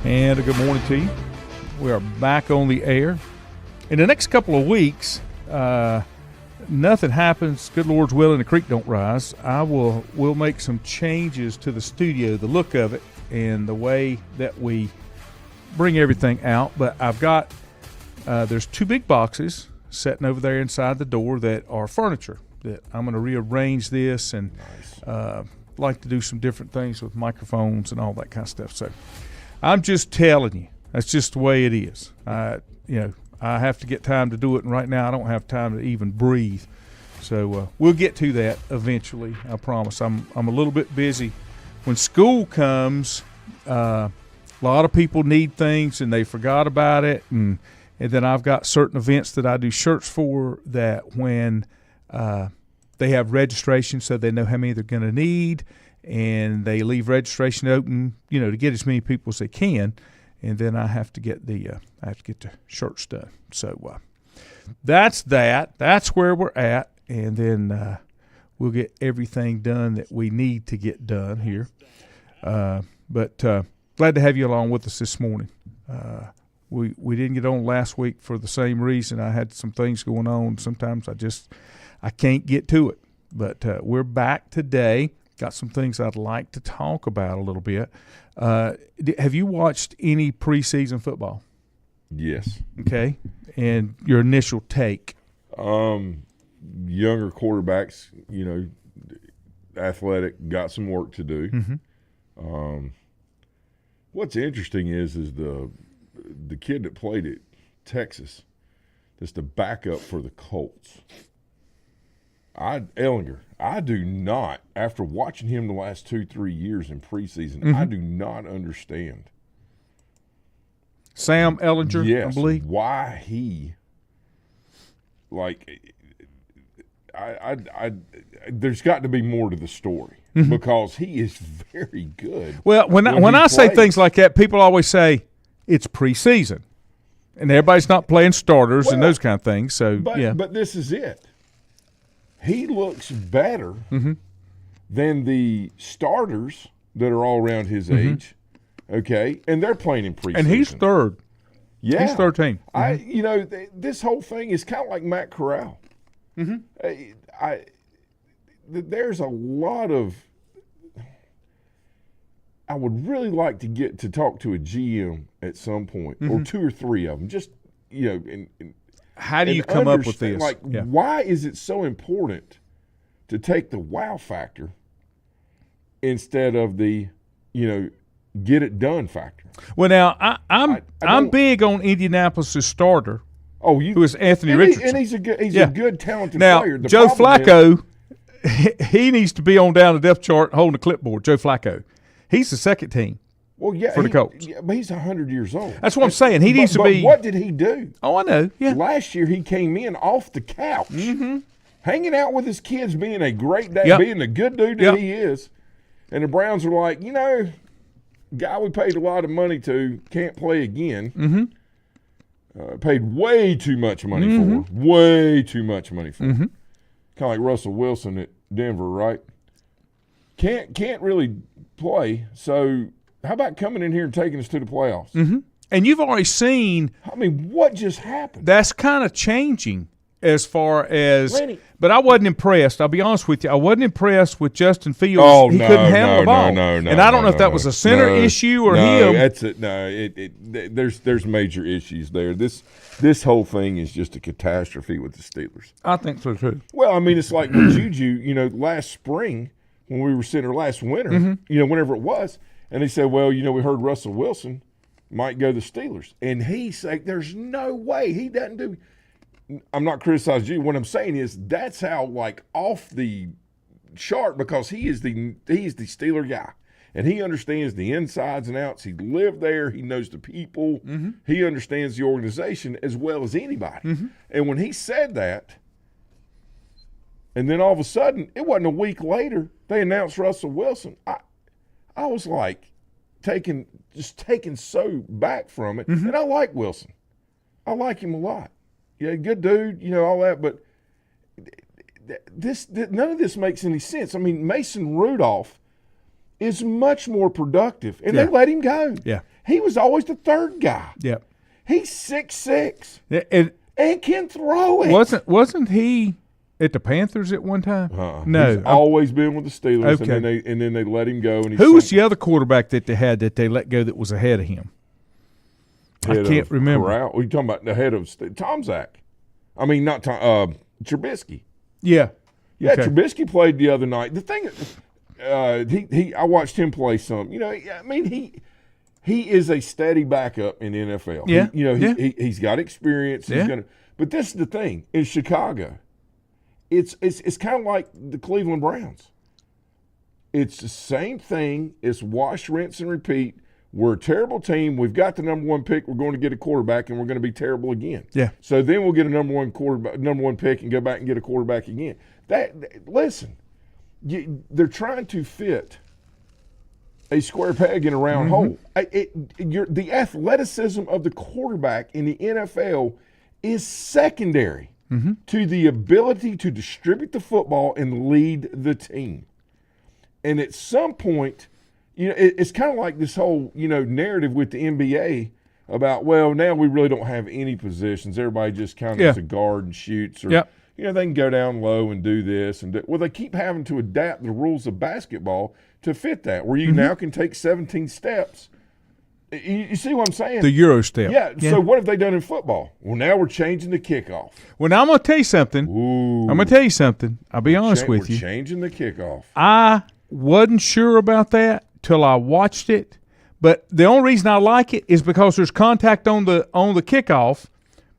And a good morning to you. We are back on the air. In the next couple of weeks, nothing happens. Good Lord's willing, the creek don't rise. We'll make some changes to the studio, the look of it, and the way that we bring everything out. But I've got there's two big boxes sitting over there inside the door that are furniture. That I'm going to rearrange this and like to do some different things with microphones and all that kind of stuff. So I'm just telling you, that's just the way it is. I have to get time to do it, and right now I don't have time to even breathe. So we'll get to that eventually, I promise. I'm a little bit busy. When school comes, a lot of people need things, and they forgot about it. And then I've got certain events that I do shirts for that when they have registration so they know how many they're going to need, and they leave registration open, to get as many people as they can. And then I have to get the shirts done. So that's that. That's where we're at, and then we'll get everything done that we need to get done here. But glad to have you along with us this morning. We didn't get on last week for the same reason. I had some things going on. Sometimes I can't get to it. But we're back today. Got some things I'd like to talk about a little bit. Have you watched any preseason football? Yes. Okay. And your initial take? Younger quarterbacks, athletic, got some work to do. Mm-hmm. What's interesting is the kid that played at Texas, that's the backup for the Colts. Ellinger, I do not, after watching him the last 2-3 years in preseason, mm-hmm. I do not understand. Sam Ellinger, yes, I believe. Why he, there's got to be more to the story mm-hmm. because he is very good. Well, when I say things like that, people always say it's preseason, and everybody's not playing starters and those kind of things. So, But this is it. He looks better mm-hmm. than the starters that are all around his mm-hmm. age, okay? And they're playing in preseason. And he's third. Yeah. He's 13. Mm-hmm. This whole thing is kind of like Matt Corral. Mm-hmm. There's a lot of – I would really like to get to talk to a GM at some point, mm-hmm. or 2 or 3 of them, just, and how do you come up with this? Why is it so important to take the wow factor instead of the, get it done factor? Well, now I'm big on Indianapolis' starter. Who is Anthony Richardson? And he's a good talented player. Now, Joe Flacco, he needs to be on down the depth chart holding the clipboard. Joe Flacco, he's the second team. Well, yeah, for the Colts. Yeah, but he's 100 years old. That's what I'm saying. He needs to be. But what did he do? Oh, I know. Yeah. Last year he came in off the couch, mm-hmm. hanging out with his kids, being a great dad, yep. being the good dude that he is. And the Browns are like, guy we paid a lot of money to can't play again. Mm-hmm. Paid way too much money mm-hmm. for. Way too much money for. Mm-hmm. Kind of like Russell Wilson at Denver, right? Can't really play, so how about coming in here and taking us to the playoffs? Mm-hmm. And you've already seen. I mean, what just happened? That's kind of changing as far as. Lenny. But I wasn't impressed. I'll be honest with you. I wasn't impressed with Justin Fields. He couldn't handle the ball. No, and I don't know if that was a center issue or him. That's it. No, there's major issues there. This whole thing is just a catastrophe with the Steelers. I think so too. Well, I mean, it's like with Juju. Last spring when we were sitting there, last winter, mm-hmm. Whenever it was. And he said, well, we heard Russell Wilson might go to the Steelers. And he's like, there's no way he doesn't do – I'm not criticizing you. What I'm saying is that's how, off the chart, because he's the Steeler guy. And he understands the insides and outs. He lived there. He knows the people. Mm-hmm. He understands the organization as well as anybody. Mm-hmm. And when he said that, and then all of a sudden, it wasn't a week later, they announced Russell Wilson. I was taken so back from it. Mm-hmm. And I like Wilson. I like him a lot. Yeah, good dude, all that. But none of this makes any sense. I mean, Mason Rudolph is much more productive, and Yeah. they let him go. Yeah. He was always the third guy. Yeah. He's 6'6", And and can throw it. wasn't he at the Panthers at one time? No. He's always been with the Steelers, Okay. and then they let him go. And Who was the other quarterback that they had that they let go that was ahead of him? I can't remember. Are you talking about the head of Tom Zach? I mean, not Tom. Trubisky. Yeah. Yeah, Okay. Trubisky played the other night. The thing, I watched him play some. You know, I mean, he is a steady backup in the NFL. Yeah. He's got experience. Yeah. But this is the thing in Chicago. It's kind of like the Cleveland Browns. It's the same thing. It's wash, rinse, and repeat. We're a terrible team. We've got the number one pick. We're going to get a quarterback, and we're going to be terrible again. Yeah. So then we'll get a number one pick, and go back and get a quarterback again. Listen, they're trying to fit a square peg in a round hole. The athleticism of the quarterback in the NFL is secondary to the ability to distribute the football and lead the team. And at some point, it's kind of like this whole, narrative with the NBA about, well, now we really don't have any positions. Everybody just kind of is a guard and shoots. Or, they can go down low and do this. Well, they keep having to adapt the rules of basketball to fit that, where you now can take 17 steps. You see what I'm saying? The Euro step. Yeah. So what have they done in football? Well, now we're changing the kickoff. Well, now I'm going to tell you something. Ooh. I'm going to tell you something. I'll be honest with you. We're changing the kickoff. I wasn't sure about that till I watched it, but the only reason I like it is because there's contact on the kickoff,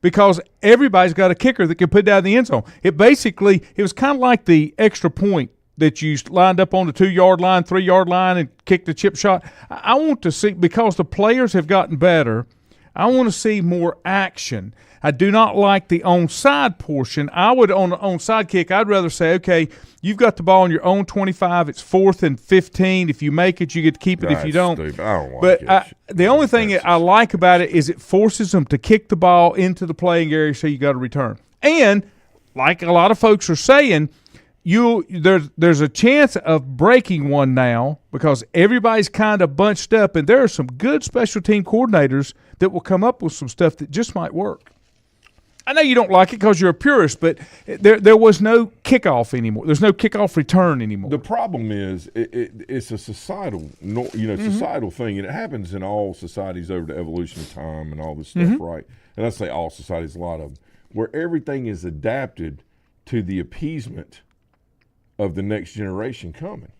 because everybody's got a kicker that can put down the end zone. It was kind of like the extra point that you lined up on the 2-yard line, 3-yard line, and kicked the chip shot. I want to see, because the players have gotten better, I want to see more action. I do not like the onside portion. On the onside kick, I'd rather say, okay, you've got the ball on your own 25. It's 4th and 15. If you make it, you get to keep it. If you don't. Stupid. I don't but like it. The only thing that I like about it is it forces them to kick the ball into the playing area, so you got to return. And like a lot of folks are saying, there's a chance of breaking one now because everybody's kind of bunched up, and there are some good special team coordinators that will come up with some stuff that just might work. I know you don't like it because you're a purist, but there was no kickoff anymore. There's no kickoff return anymore. The problem is it's a societal, societal thing, and it happens in all societies over the evolution of time and all this stuff, right? And I say all societies, a lot of them, where everything is adapted to the appeasement of the next generation coming.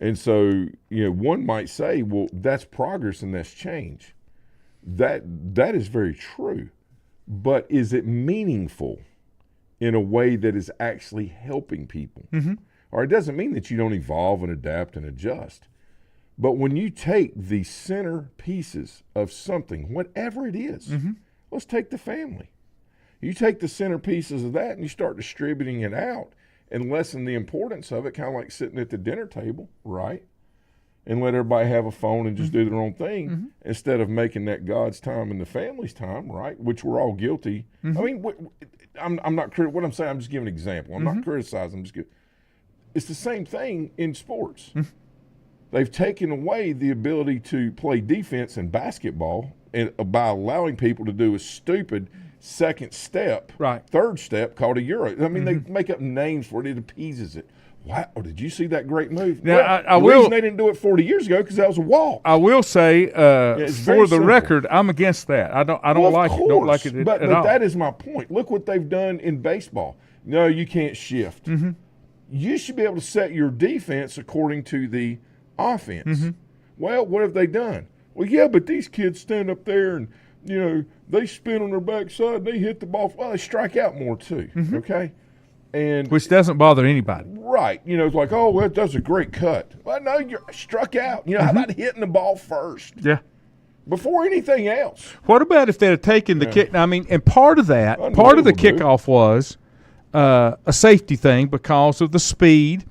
And so, one might say, well, that's progress and that's change. That is very true. But is it meaningful in a way that is actually helping people? Or it doesn't mean that you don't evolve and adapt and adjust. But when you take the center pieces of something, whatever it is, let's take the family. You take the center pieces of that and you start distributing it out and lessen the importance of it, kind of like sitting at the dinner table, right? And let everybody have a phone and just do their own thing instead of making that God's time and the family's time, right? Which we're all guilty. I mean, I'm not what I'm saying. I'm just giving an example. I'm not criticizing. I'm just giving. It's the same thing in sports. They've taken away the ability to play defense in basketball and by allowing people to do a stupid second step, third step called a Euro. I mean, they make up names for it. It appeases it. Wow, did you see that great move? Now, the reason they didn't do it 40 years ago because that was a walk. I will say, for the simple. record, I'm against that. I don't like it. Don't like it but at all. That is my point. Look what they've done in baseball. No, you can't shift. You should be able to set your defense according to the offense. Well, what have they done? Well, yeah, but these kids stand up there and, they spin on their backside and they hit the ball. Well, they strike out more too, okay? And which doesn't bother anybody. Right. It's like, oh, well, that's a great cut. Well, no, you're struck out. How about hitting the ball first? Yeah. Before anything else. What about if they'd have taken the kick? I mean, and part of the kickoff was a safety thing because of the speed.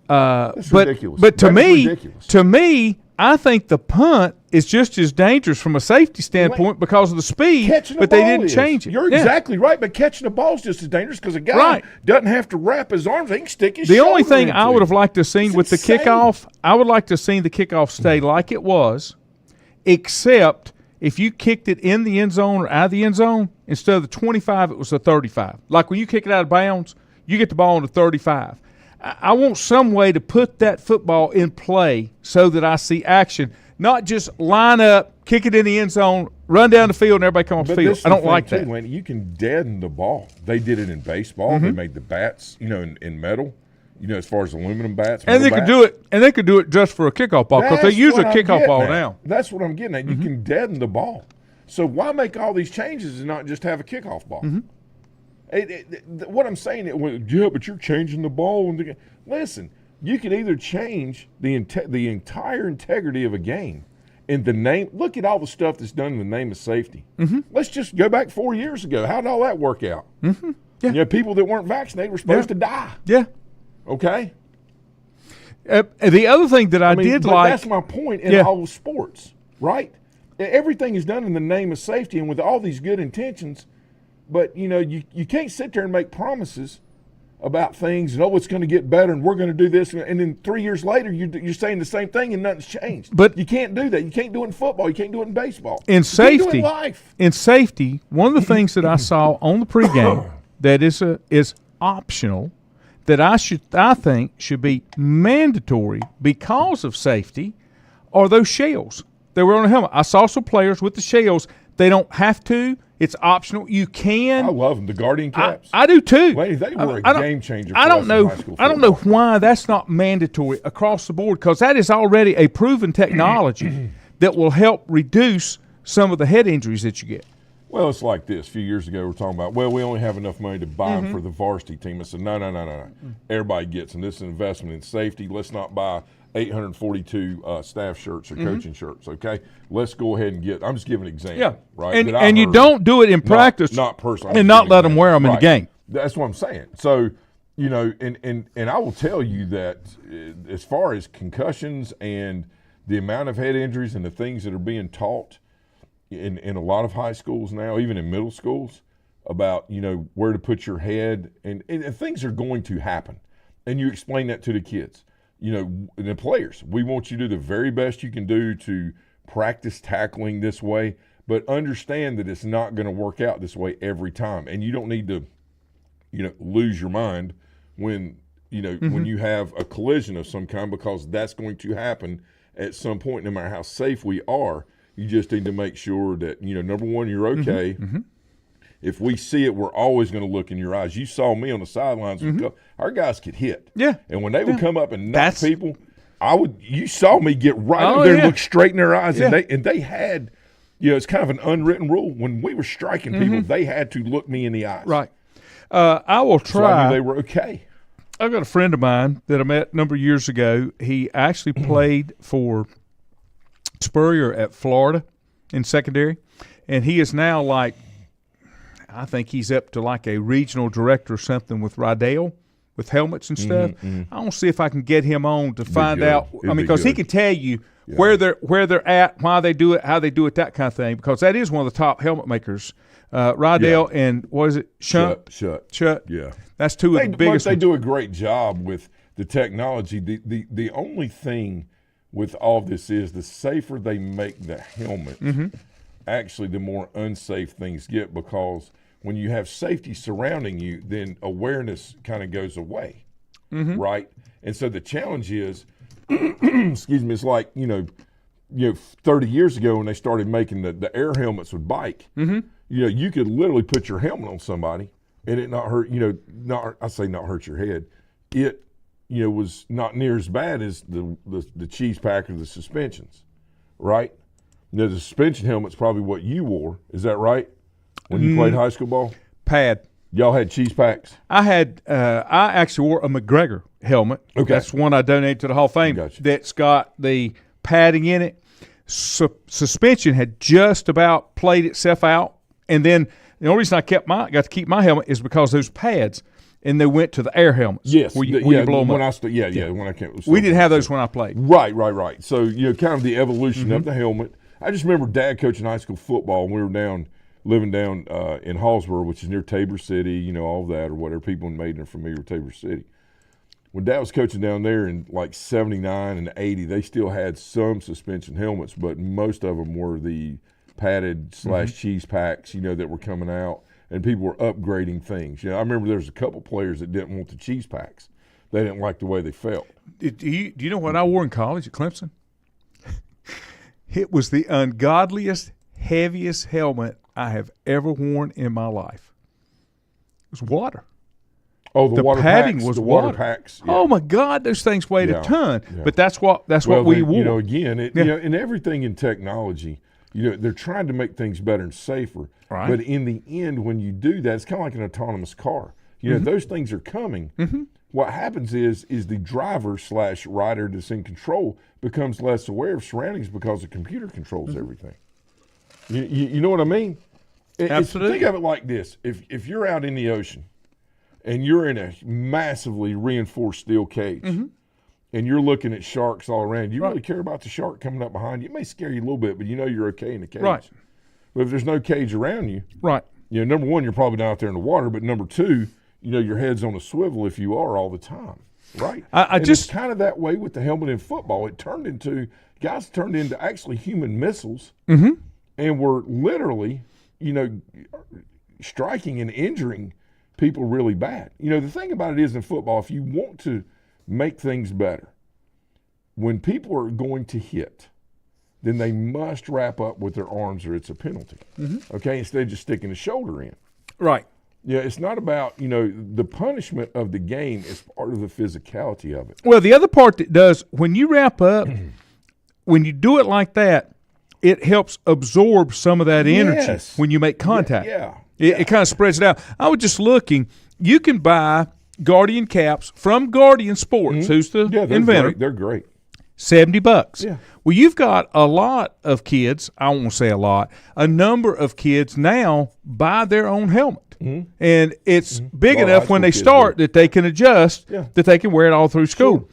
That's ridiculous. But to me, I think the punt is just as dangerous from a safety standpoint because of the speed, but they didn't change it. You're exactly right, but catching the ball is just as dangerous because a guy doesn't have to wrap his arms. He can stick his shoulder. The only thing I would have liked to have seen with the kickoff, I would like to have seen the kickoff stay like it was, except if you kicked it in the end zone or out of the end zone, instead of the 25, it was the 35. Like when you kick it out of bounds, you get the ball on the 35. I want some way to put that football in play so that I see action. Not just line up, kick it in the end zone, run down the field, and everybody come off the field. I don't like that. Lenny, you can deaden the ball. They did it in baseball. They made the bats, in metal, as far as aluminum bats. And they could do it. And they could do it just for a kickoff ball because they use a kickoff ball now. That's what I'm getting at. You can deaden the ball. So why make all these changes and not just have a kickoff ball? What I'm saying, but you're changing the ball. Listen. You can either change the entire integrity of a game in the name. Look at all the stuff that's done in the name of safety. Let's just go back 4 years ago. How did all that work out? Yeah. People that weren't vaccinated were supposed to die. Yeah. Okay. The other thing that I did like. That's my point in all sports, right? Everything is done in the name of safety and with all these good intentions, but you can't sit there and make promises about things and it's going to get better and we're going to do this, and then 3 years later you're saying the same thing and nothing's changed. But you can't do that. You can't do it in football. You can't do it in baseball. In safety, you can't do it in life. In safety, one of the things that I saw on the pregame that is optional that I think should be mandatory because of safety are those shells that were on the helmet. I saw some players with the shells. They don't have to. It's optional. You can. I love them. The Guardian caps. I do too. Lenny, they were a game changer. I don't know why that's not mandatory across the board because that is already a proven technology that will help reduce some of the head injuries that you get. Well, it's like this. A few years ago, we were talking about, we only have enough money to buy them for the varsity team. I said, no. Everybody gets them. This is an investment in safety. Let's not buy 842 staff shirts or coaching shirts, okay? Let's go ahead and I'm just giving an example, right? And you don't do it in practice. Not personally. And not let them wear them in the game. That's what I'm saying. So, and I will tell you that as far as concussions and the amount of head injuries and the things that are being taught in a lot of high schools now, even in middle schools, about, where to put your head, and things are going to happen. And you explain that to the kids. The players, we want you to do the very best you can do to practice tackling this way, but understand that it's not going to work out this way every time. And you don't need to, lose your mind when, when you have a collision of some kind, because that's going to happen at some point, no matter how safe we are. You just need to make sure that, number one, you're okay. If we see it, we're always going to look in your eyes. You saw me on the sidelines. Our guys could hit. Yeah. And when they would come up and knock people, you saw me get right up there and look straight in their eyes. Yeah. And they had, it's kind of an unwritten rule. When we were striking people, they had to look me in the eyes. Right. I will try. So I knew they were okay. I've got a friend of mine that I met a number of years ago. He actually played for Spurrier at Florida in secondary. And he is now I think he's up to like a regional director or something with Rydell, with helmets and stuff. I want to see if I can get him on to find out. Because he can tell you where they're at, why they do it, how they do it, that kind of thing. Because that is one of the top helmet makers. Rydell and what is it? Shut. Yeah, that's two of the biggest. They do a great job with the technology. The only thing with all this is the safer they make the helmet. Actually, the more unsafe things get, because when you have safety surrounding you, then awareness kind of goes away, right? And so the challenge is, excuse me, it's like, 30 years ago when they started making the air helmets with bike, you could literally put your helmet on somebody and it not hurt, not hurt your head. It, was not near as bad as the cheese pack or the suspensions, right? The suspension helmet's probably what you wore. Is that right? When you played high school ball? Pad. Y'all had cheese packs? I actually wore a McGregor helmet. Okay. That's one I donated to the Hall of Fame. Gotcha. That's got the padding in it. Suspension had just about played itself out. And then the only reason I got to keep my helmet is because those pads, and they went to the air helmets. Yes. Where you blow them when up. When I came. We didn't have those when I played. Right. So, kind of the evolution of the helmet. I just remember Dad coaching high school football, and we were living down in Hallsboro, which is near Tabor City, you know, all that or whatever. People in Maiden are familiar with Tabor City. When Dad was coaching down there in like 79 and 80, they still had some suspension helmets, but most of them were the padded / cheese packs, you know, that were coming out, and people were upgrading things. You know, I remember there was a couple players that didn't want the cheese packs. They didn't like the way they felt. Do you know what I wore in college at Clemson? It was the ungodliest, heaviest helmet I have ever worn in my life. It was water. Oh, the water padding packs, was the water water. Packs. Yeah. Oh my God, those things weighed a ton. Yeah. But that's what we wore. You know, again, you know, in everything in technology, you know, they're trying to make things better and safer. Right. But in the end, when you do that, it's kind of like an autonomous car. You know, those things are coming. What happens is the driver / rider that's in control becomes less aware of surroundings because the computer controls everything. You know what I mean? Absolutely. Think of it like this: if you're out in the ocean and you're in a massively reinforced steel cage, and you're looking at sharks all around, you really care about the shark coming up behind you. It may scare you a little bit, but you know you're okay in the cage. Right. But if there's no cage around you, Right. you know, number one, you're probably not out there in the water, but number two, you know, your head's on a swivel if you are all the time, right? It's kind of that way with the helmet in football. Guys turned into actually human missiles, and were literally, you know, striking and injuring people really bad. You know, the thing about it is in football, if you want to make things better, when people are going to hit, then they must wrap up with their arms or it's a penalty, okay, instead of just sticking the shoulder in. Right. Yeah, it's not about, you know, the punishment of the game is part of the physicality of it. Well, the other part that does, when you wrap up, when you do it like that, it helps absorb some of that energy when you make contact. It kind of spreads it out. I was just looking. You can buy Guardian caps from Guardian Sports, who's the inventor. Great. They're great. $70. Yeah. Well, you've got a lot of kids, I won't say a lot, a number of kids now buy their own helmet. And it's big enough when they start that they can adjust, that they can wear it all through school. Sure.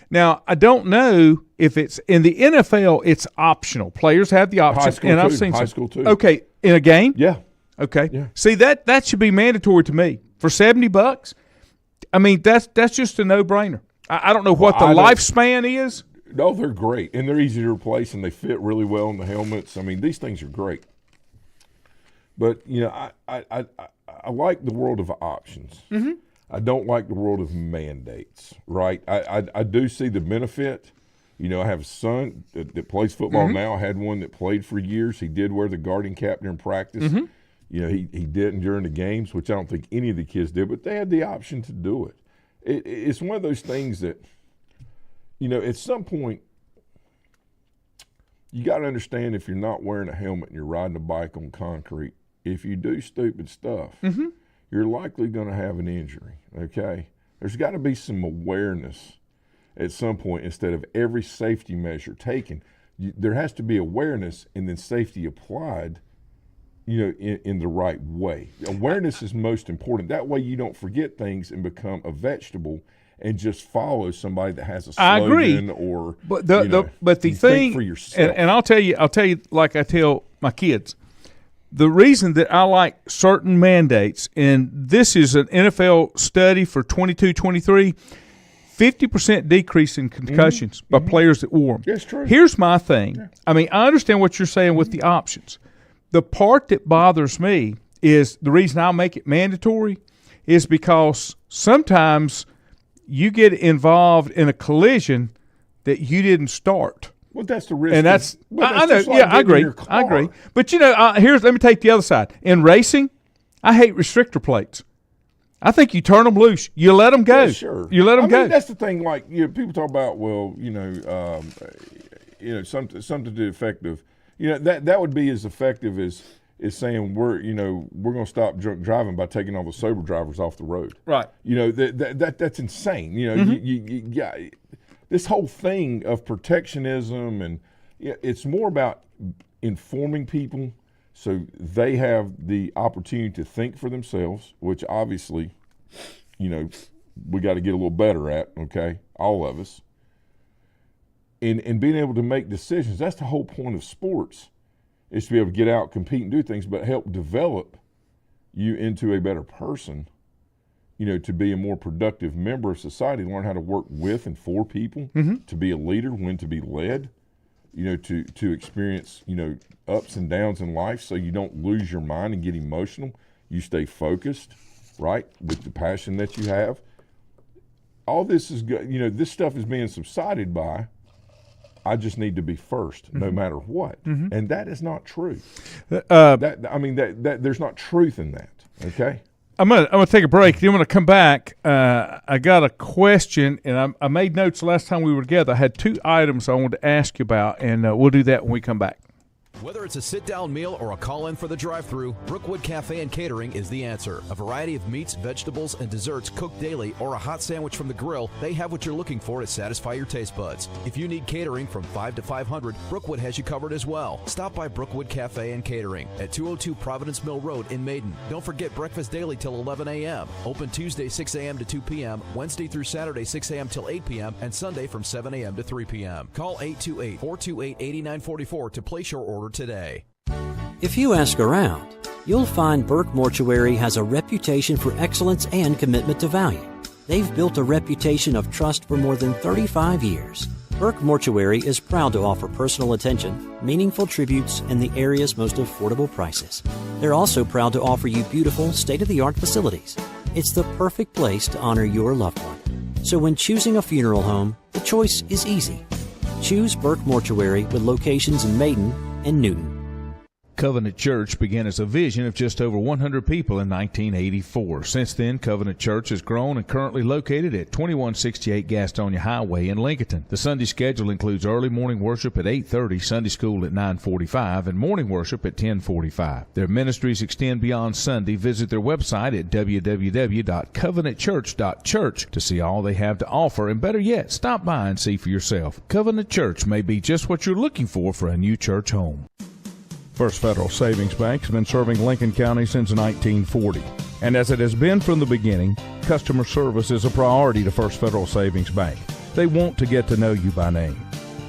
Now, I don't know if it's in the NFL, it's optional. Players have the option. I've seen high school too. Okay, in a game? Yeah. Okay. Yeah. See, that should be mandatory to me. For $70, I mean, that's just a no-brainer. I don't know what the lifespan is. No, they're great, and they're easy to replace, and they fit really well in the helmets. I mean, these things are great. But, you know, I like the world of options. I don't like the world of mandates, right? I do see the benefit. You know, I have a son that plays football now. I had one that played for years. He did wear the Guardian cap during practice. You know, he didn't during the games, which I don't think any of the kids did, but they had the option to do it. It's one of those things that, you know, at some point, you got to understand if you're not wearing a helmet and you're riding a bike on concrete, if you do stupid stuff, you're likely going to have an injury, okay? There's got to be some awareness at some point instead of every safety measure taken. There has to be awareness and then safety applied, you know, in the right way. Awareness is most important. That way you don't forget things and become a vegetable and just follow somebody that has a slogan. I agree. Or but the thing for yourself. And I'll tell you like I tell my kids, the reason that I like certain mandates, and this is an NFL study for 22-23, 50% decrease in concussions by players that wore them. That's true. Here's my thing. Yeah. I mean, I understand what you're saying with the options. The part that bothers me is the reason I'll make it mandatory is because sometimes you get involved in a collision that you didn't start. Well, that's the risk. And that's I know. Like I agree. I agree. But, you know, let me take the other side. In racing, I hate restrictor plates. I think you turn them loose. You let them go. Yeah, sure. You let them go. Mean, that's the thing. Like, you know, people talk about, well, something to the effect of, you know, that would be as effective as saying we're going to stop drunk driving by taking all the sober drivers off the road. Right. You know, that's insane. You know, this whole thing of protectionism and it's more about informing people so they have the opportunity to think for themselves, which obviously, you know, we got to get a little better at, okay, all of us. And being able to make decisions. That's the whole point of sports, is to be able to get out, compete, and do things, but help develop you into a better person, to be a more productive member of society, learn how to work with and for people, to be a leader, when to be led, to experience, ups and downs in life so you don't lose your mind and get emotional. You stay focused, right, with the passion that you have. All this is good. This stuff is being subsided by, I just need to be first, no matter what. And that is not true. There's not truth in that, okay? I'm gonna take a break. Then when I come back, I got a question, and I made notes last time we were together. I had 2 items I wanted to ask you about, and we'll do that when we come back. Whether it's a sit-down meal or a call-in for the drive-thru, Brookwood Cafe and Catering is the answer. A variety of meats, vegetables, and desserts cooked daily, or a hot sandwich from the grill, they have what you're looking for to satisfy your taste buds. If you need catering from 5 to 500, Brookwood has you covered as well. Stop by Brookwood Cafe and Catering at 202 Providence Mill Road in Maiden. Don't forget breakfast daily till 11 a.m. Open Tuesday 6 a.m. to 2 p.m., Wednesday through Saturday 6 a.m. till 8 p.m., and Sunday from 7 a.m. to 3 p.m. Call 828-428-8944 to place your order today. If you ask around, you'll find Burke Mortuary has a reputation for excellence and commitment to value. They've built a reputation of trust for more than 35 years. Burke Mortuary is proud to offer personal attention, meaningful tributes, and the area's most affordable prices. They're also proud to offer you beautiful, state-of-the-art facilities. It's the perfect place to honor your loved one. So when choosing a funeral home, the choice is easy. Choose Burke Mortuary with locations in Maiden and Newton. Covenant Church began as a vision of just over 100 people in 1984. Since then, Covenant Church has grown and currently located at 2168 Gastonia Highway in Lincoln. The Sunday schedule includes early morning worship at 8:30, Sunday school at 9:45, and morning worship at 10:45. Their ministries extend beyond Sunday. Visit their website at www.covenantchurch.church to see all they have to offer, and better yet, stop by and see for yourself. Covenant Church may be just what you're looking for a new church home. First Federal Savings Bank has been serving Lincoln County since 1940. And as it has been from the beginning, customer service is a priority to First Federal Savings Bank. They want to get to know you by name.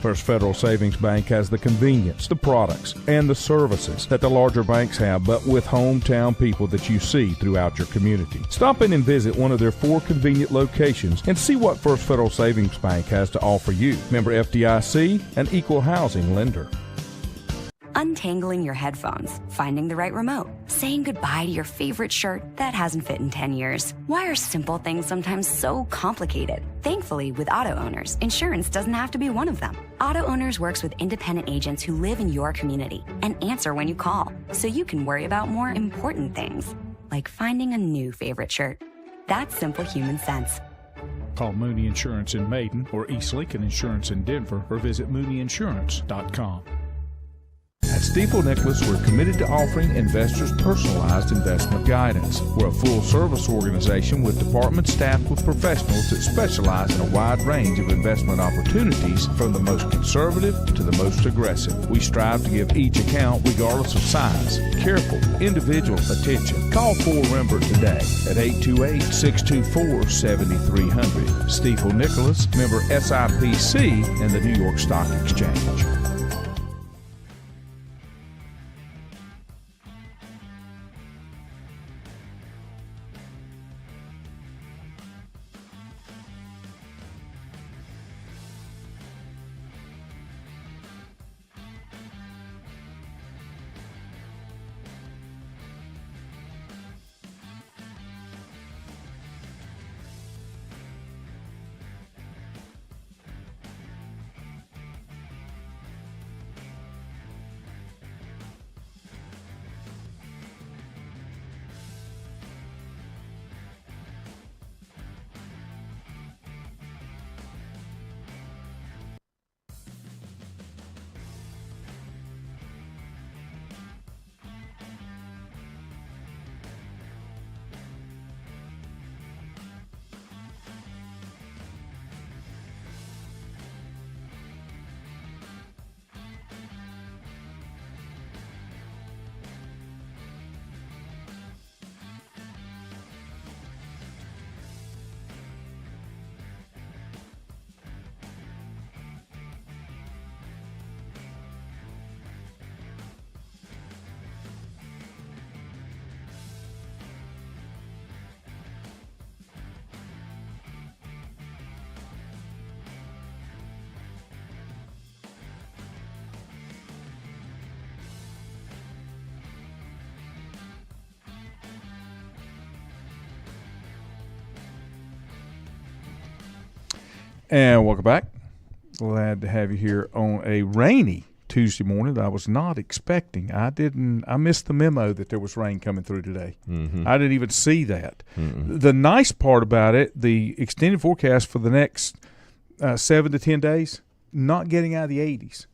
First Federal Savings Bank has the convenience, the products, and the services that the larger banks have, but with hometown people that you see throughout your community. Stop in and visit one of their 4 convenient locations and see what First Federal Savings Bank has to offer you. Member FDIC, an equal housing lender. Untangling your headphones, finding the right remote, saying goodbye to your favorite shirt that hasn't fit in 10 years. Why are simple things sometimes so complicated? Thankfully, with auto owners, insurance doesn't have to be one of them. Auto Owners works with independent agents who live in your community and answer when you call, so you can worry about more important things, like finding a new favorite shirt. That's simple human sense. Call Mooney Insurance in Maiden or East Lincoln Insurance in Denver, or visit mooneyinsurance.com. At Stifel Nicholas, we're committed to offering investors personalized investment guidance. We're a full-service organization with departments staffed with professionals that specialize in a wide range of investment opportunities, from the most conservative to the most aggressive. We strive to give each account, regardless of size, careful, individual attention. Call 4Rember today at 828-624-7300. Stifel Nicholas, member SIPC and the New York Stock Exchange. And welcome back. Glad to have you here on a rainy Tuesday morning that I was not expecting. I missed the memo that there was rain coming through today. Mm-hmm. I didn't even see that. Mm-hmm. The nice part about it, the extended forecast for the next 7 to 10 days, not getting out of the 80s.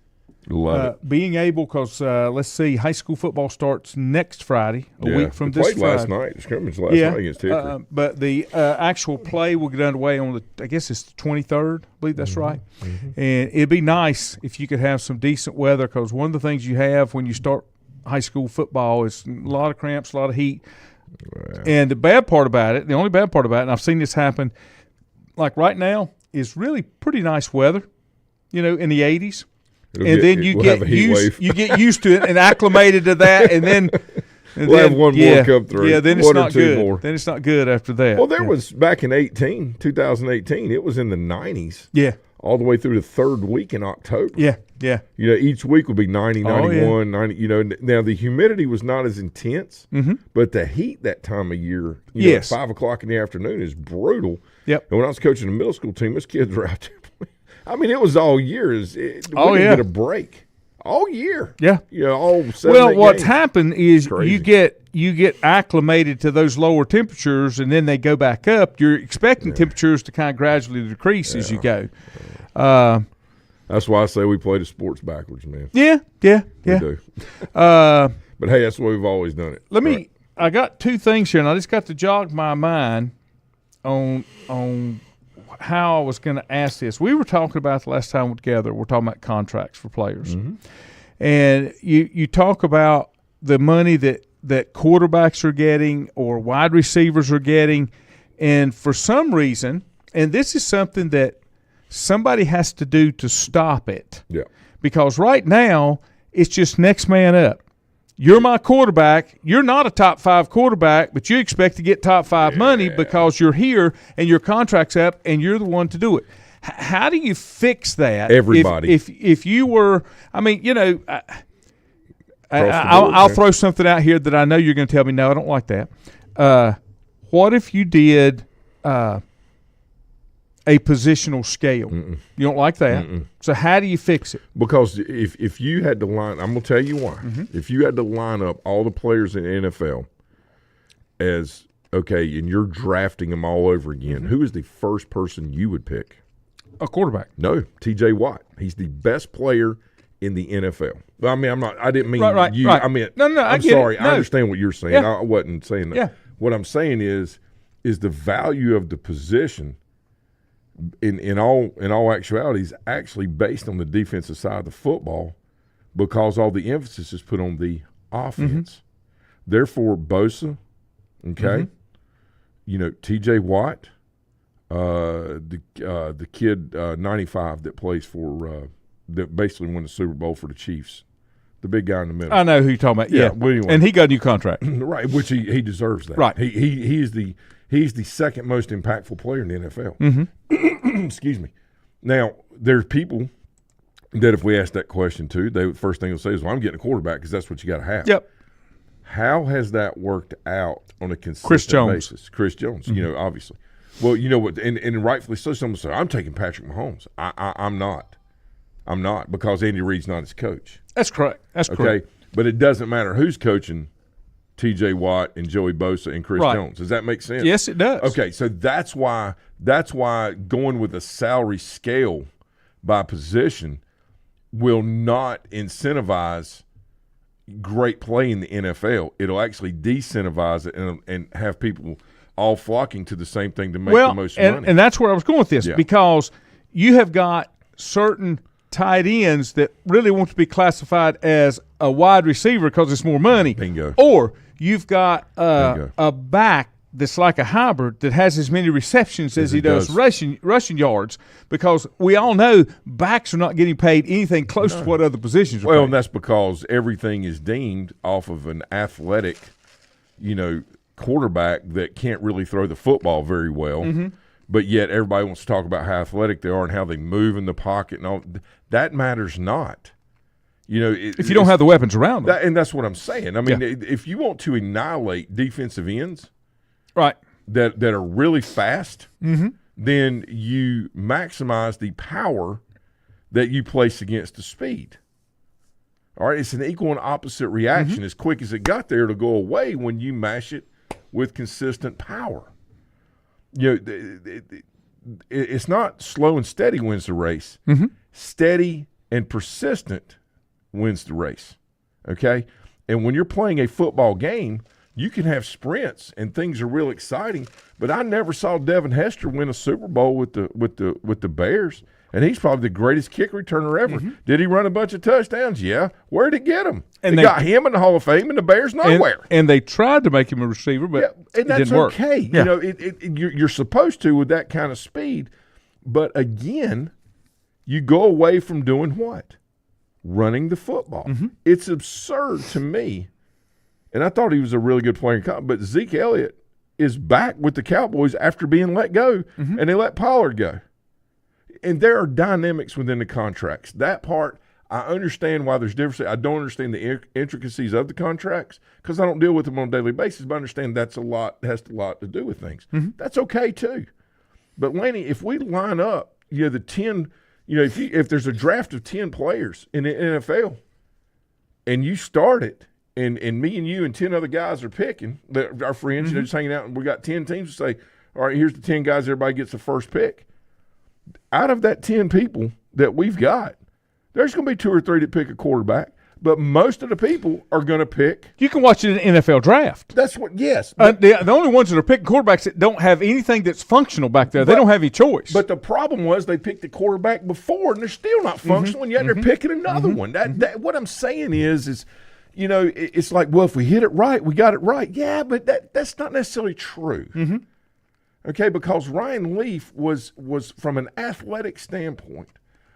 Love it. Being able, because let's see, high school football starts next Friday, a week from this Friday. Last night, the scrimmage last night against Hickory. But the actual play will get underway on I guess it's the 23rd, I believe that's right. Mm-hmm. And it'd be nice if you could have some decent weather, because one of the things you have when you start high school football is a lot of cramps, a lot of heat. Wow. And the bad part about it, the only bad part about it, and I've seen this happen, like right now, is really pretty nice weather, in the 80s. Then you get used to it and acclimated to that, and then we'll have one more come through. Yeah, then it's not good. More. Then it's not good after that. Well, there was back in 2018, it was in the 90s. Yeah. All the way through the third week in October. Yeah. Each week would be 90, 91, 90. Now the humidity was not as intense, but the heat that time of year, at 5 o'clock in the afternoon is brutal. Yep. And when I was coaching a middle school team, those kids were out there. I mean, it was all year. We didn't get a break all year. Yeah, all 7 what's games. happened is Crazy. you get acclimated to those lower temperatures, and then they go back up. You're expecting temperatures to kind of gradually decrease as you go. That's why I say we play the sports backwards, man. Yeah. We do. But hey, that's the way we've always done it. I got two things here, and I just got to jog my mind on how I was going to ask this. We were talking about the last time we were together. We're talking about contracts for players. Mm-hmm. And you talk about the money that quarterbacks are getting or wide receivers are getting. And for some reason, and this is something that somebody has to do to stop it. Yeah. Because right now, it's just next man up. You're my quarterback. You're not a top 5 quarterback, but you expect to get top 5 money because you're here and your contract's up and you're the one to do it. How do you fix that? Everybody. If you were, I'll throw something out here that I know you're going to tell me, no, I don't like that. What if you did a positional scale? Mm-mm. You don't like that. Mm-mm. So how do you fix it? Because if you had to line – I'm going to tell you why. Mm-hmm. If you had to line up all the players in the NFL as – okay, and you're drafting them all over again, who is the first person you would pick? A quarterback. No, T.J. Watt. He's the best player in the NFL. I mean, I'm not – I didn't mean you. Right. I mean – No, I'm sorry. I understand what you're saying. Yeah. I wasn't saying that. Yeah. What I'm saying is the value of the position – in all actuality is actually based on the defensive side of the football, because all the emphasis is put on the offense. Mm-hmm. Therefore, Bosa, T.J. Watt, the kid 95 that plays for that basically won the Super Bowl for the Chiefs, the big guy in the middle. I know who you're talking about. Yeah. Well, anyway. And he got a new contract, right? Which he deserves that. Right. He's the second most impactful player in the NFL. Mm-hmm. Excuse me. Now, there's people that if we ask that question to, the first thing they'll say is, well, I'm getting a quarterback because that's what you got to have. Yep. How has that worked out on a consistent basis? Chris Jones, mm-hmm. Obviously. Well, you know what, and rightfully so, someone say, I'm taking Patrick Mahomes. I'm not. I'm not, because Andy Reid's not his coach. That's correct. Okay? But it doesn't matter who's coaching T.J. Watt and Joey Bosa and Chris Jones. Does that make sense? Yes, it does. Okay, so that's why going with a salary scale by position will not incentivize great play in the NFL. It'll actually disincentivize it and have people all flocking to the same thing to make the most money. And that's where I was going with this, because you have got certain tight ends that really want to be classified as a wide receiver because it's more money. Bingo. Or you've got a back that's like a hybrid that has as many receptions as he does rushing yards, because we all know backs are not getting paid anything close to what other positions are paid. And that's because everything is deemed off of an athletic, quarterback that can't really throw the football very well. Mm-hmm. But yet everybody wants to talk about how athletic they are and how they move in the pocket and all. That matters not. If you don't have the weapons around them. And that's what I'm saying. I mean, if you want to annihilate defensive ends, right, that are really fast, mm-hmm. then you maximize the power that you place against the speed. All right, it's an equal and opposite reaction. As quick as it got there, it'll go away when you mash it with consistent power. You know, it's not slow and steady wins the race. Steady and persistent wins the race. Okay? And when you're playing a football game, you can have sprints and things are real exciting, but I never saw Devin Hester win a Super Bowl with the Bears, and he's probably the greatest kick returner ever. Did he run a bunch of touchdowns? Yeah. Where'd he get them? And they got him in the Hall of Fame, and the Bears nowhere. And they tried to make him a receiver, but and that's it didn't work. Okay. Yeah. You know, you're supposed to with that kind of speed, but again, you go away from doing what? Running the football. It's absurd to me. And I thought he was a really good player, but Zeke Elliott is back with the Cowboys after being let go, and they let Pollard go. And there are dynamics within the contracts. That part, I understand why there's differences. I don't understand the intricacies of the contracts because I don't deal with them on a daily basis, but I understand has a lot to do with things. That's okay too. But Laney, if we line up, the 10, if there's a draft of 10 players in the NFL and you start it, and me and you and 10 other guys are picking, our friends, just hanging out, and we got 10 teams to say, all right, here's the 10 guys, everybody gets the first pick. Out of that 10 people that we've got, there's going to be 2 or 3 that pick a quarterback, but most of the people are going to pick. You can watch it in an NFL draft. That's what, yes. The only ones that are picking quarterbacks that don't have anything that's functional back there. They don't have any choice. But the problem was they picked the quarterback before, and they're still not functional, and yet they're picking another one. That what I'm saying is it's like, well, if we hit it right, we got it right. Yeah, but that's not necessarily true. Okay, because Ryan Leaf was from an athletic standpoint,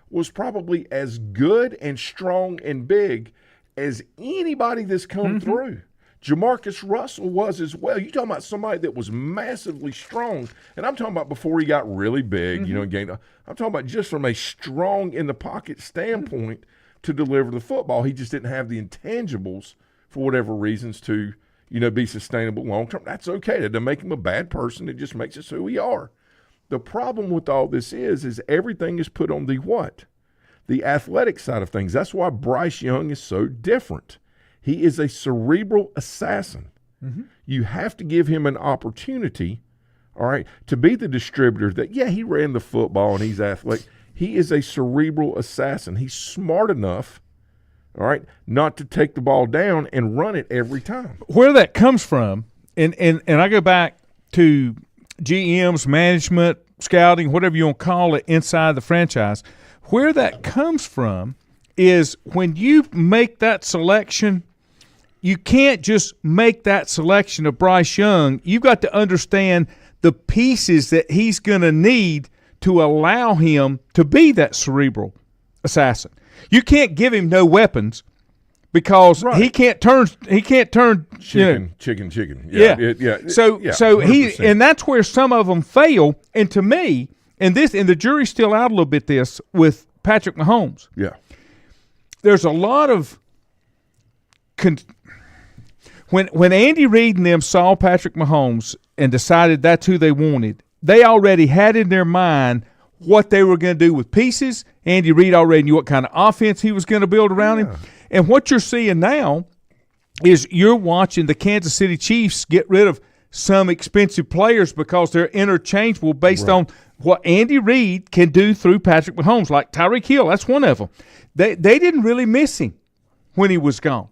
was probably as good and strong and big as anybody that's come through. Jamarcus Russell was as well. You're talking about somebody that was massively strong, and I'm talking about before he got really big, gained. I'm talking about just from a strong in the pocket standpoint to deliver the football. He just didn't have the intangibles for whatever reasons to, be sustainable long term. That's okay. That doesn't make him a bad person. It just makes us who we are. The problem with all this is everything is put on the what? The athletic side of things. That's why Bryce Young is so different. He is a cerebral assassin. You have to give him an opportunity, all right, to be the distributor that, he ran the football and he's athletic. He is a cerebral assassin. He's smart enough, all right, not to take the ball down and run it every time. Where that comes from, and I go back to GMs, management, scouting, whatever you want to call it, inside the franchise, where that comes from is when you make that selection, you can't just make that selection of Bryce Young. You've got to understand the pieces that he's going to need to allow him to be that cerebral assassin. You can't give him no weapons because he can't turn chicken. Yeah. So he, and that's where some of them fail. And to me, and the jury's still out a little bit this with Patrick Mahomes. Yeah. There's a lot of when Andy Reid and them saw Patrick Mahomes and decided that's who they wanted, they already had in their mind what they were going to do with pieces. Andy Reid already knew what kind of offense he was going to build around him. And what you're seeing now is you're watching the Kansas City Chiefs get rid of some expensive players because they're interchangeable based on what Andy Reid can do through Patrick Mahomes, like Tyreek Hill. That's one of them. They didn't really miss him when he was gone.